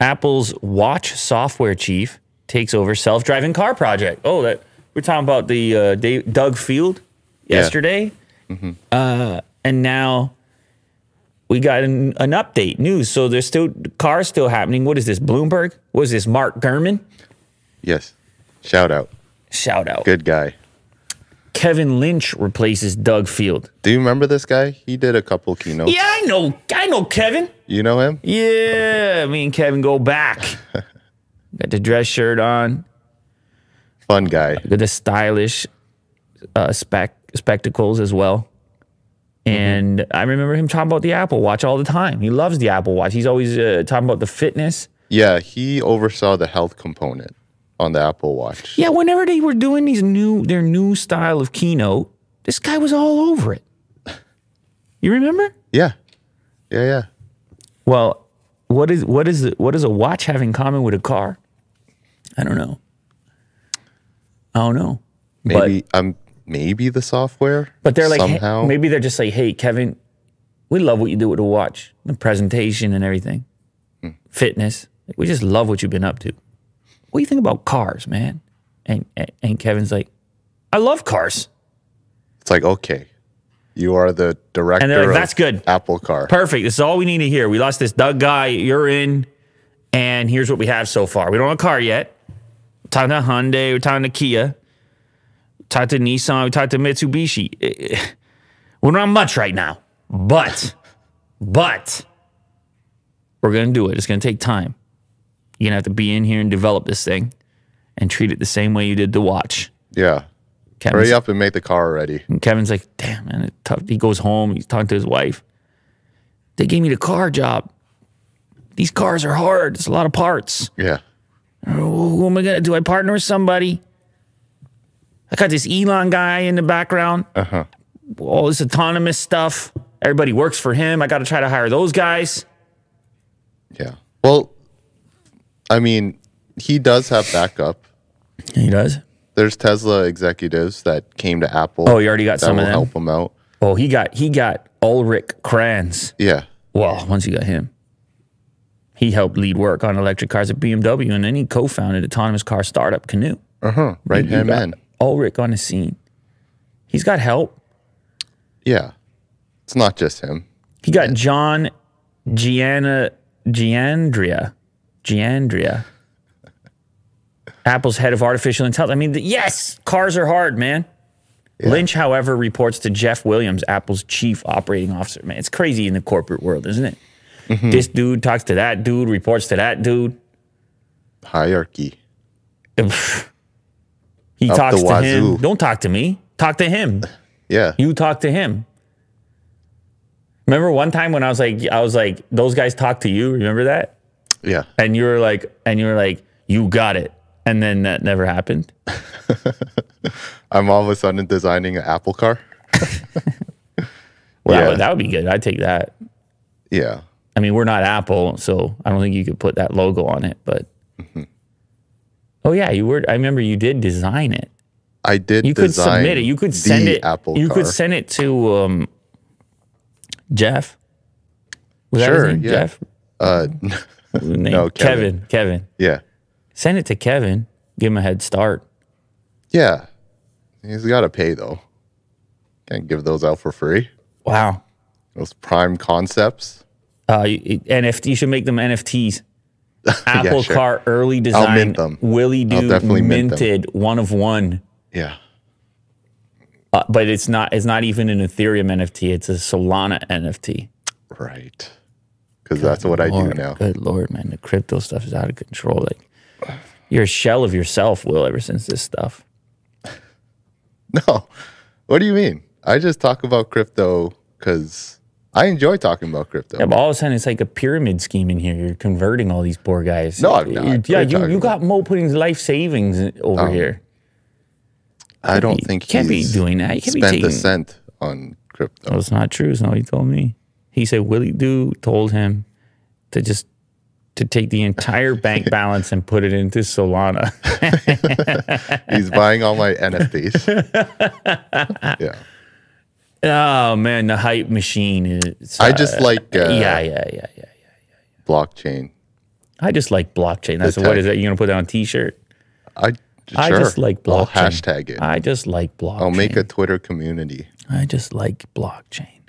Apple's Watch software chief takes over self-driving car project. Oh, that we're talking about the Doug Field yesterday. Yeah. And now we got an update news. So there's still cars still happening. What is this? Bloomberg? What is this? Mark Gurman? Yes. Shout out. Shout out. Good guy. Kevin Lynch replaces Doug Field. Do you remember this guy? He did a couple keynotes. Yeah, I know Kevin. You know him? Yeah, me and Kevin go back. Got the dress shirt on. Fun guy. Got the stylish spectacles as well. And I remember him talking about the Apple Watch all the time. He loves the Apple Watch. He's always talking about the fitness. Yeah, he oversaw the health component on the Apple Watch. Yeah, whenever they were doing their new style of keynote, this guy was all over it. You remember? Yeah. Yeah. Well, what does a watch have in common with a car? I don't know. Maybe the software. But they're like, somehow. Hey, maybe they're just like, hey, Kevin, we love what you do with the watch, the presentation and everything, fitness. We just love what you've been up to. What do you think about cars, man? And Kevin's like, I love cars. It's like, okay, you are the director and they're like, of that's good. Apple Car. Perfect. This is all we need to hear. We lost this Doug guy. You're in. And here's what we have so far. We don't have a car yet. We're talking to Hyundai. We're talking to Kia. We're talking to Nissan. We talked to Mitsubishi. We're not much right now. But we're going to do it. It's going to take time. You're going to have to be in here and develop this thing and treat it the same way you did the watch. Yeah. Hurry up and make the car ready. And Kevin's like, damn, man, it's tough. He goes home. He's talking to his wife. They gave me the car job. These cars are hard. It's a lot of parts. Yeah. Who am I going to do? I partner with somebody? I got this Elon guy in the background. All this autonomous stuff. Everybody works for him. I got to try to hire those guys. Yeah. Well, I mean, he does have backup. He does? There's Tesla executives that came to Apple. Oh, you already got some of them? Help him out. Oh, he got Ulrich Kranz. Yeah. Well, once you got him. He helped lead work on electric cars at BMW, and then he co-founded autonomous car startup Canoe. Right-hand man. Ulrich on the scene. He's got help. Yeah. It's not just him. He got John Giandria. Apple's head of artificial intelligence. I mean, yes, cars are hard, man. Yeah. Lynch, however, reports to Jeff Williams, Apple's chief operating officer. Man, it's crazy in the corporate world, isn't it? This dude talks to that dude, reports to that dude. Hierarchy. He talks to him. Don't talk to me. Talk to him. Yeah. You talk to him. Remember one time when I was like, those guys talk to you. Remember that? Yeah. And you were like, you got it. And then that never happened. I'm all of a sudden designing an Apple car. Well, that would be good. I'd take that. Yeah. I mean, we're not Apple, so I don't think you could put that logo on it. But oh yeah, you were. I remember you did design it. I did. You could submit it. You could send it. You could send it to Jeff. Was sure. That his name? Yeah. Jeff. No, Kevin. Kevin. Yeah. Send it to Kevin. Give him a head start. Yeah. He's got to pay though. Can't give those out for free. Wow. Those prime concepts. NFT. You should make them NFTs. Apple Car early design. I'll mint them. Willie Dude minted one of one. Yeah. But it's not even an Ethereum NFT. It's a Solana NFT. Right. Because that's what I do now. Good Lord, man. The crypto stuff is out of control. Like, you're a shell of yourself, Will, ever since this stuff. No. What do you mean? I just talk about crypto because I enjoy talking about crypto. Yeah, but all of a sudden, it's like a pyramid scheme in here. You're converting all these poor guys. No, I'm not. Yeah, you got Mo putting his life savings over here. I don't think you can't be doing that. You can't spent be taking a cent on crypto. Well, it's not true. It's not what he told me. He said Willie Doo told him to take the entire bank balance and put it into Solana. He's buying all my NFTs. Yeah. Oh man, the hype machine is. I just like yeah. blockchain. I just like blockchain. That's The what tech. is that? You gonna put that on a T-shirt? I I just like blockchain. I'll hashtag it. I just like blockchain. I'll make a Twitter community. I just like blockchain.